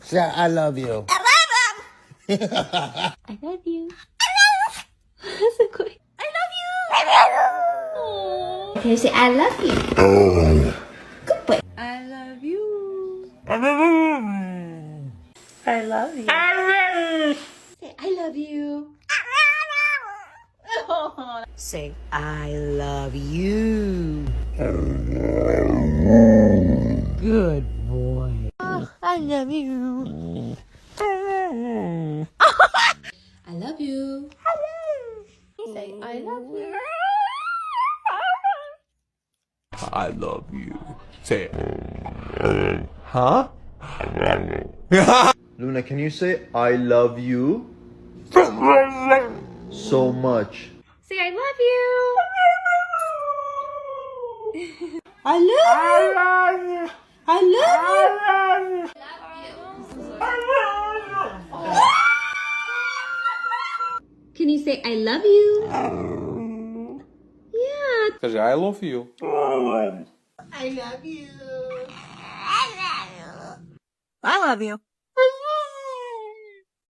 Say, I love you. I love you. That's so quick. I love you. Can you say I love you? Good boy. I love you. I love you. Say I love you. Say I love you. Good boy. I love you. I love you. Say I love you. I love you. Say it. Huh? Luna, can you say I love you so much? Say I love you. I love you. I love you. Can you say I love you? Yeah. Скажи, I love you. I love you. I love you. I love you.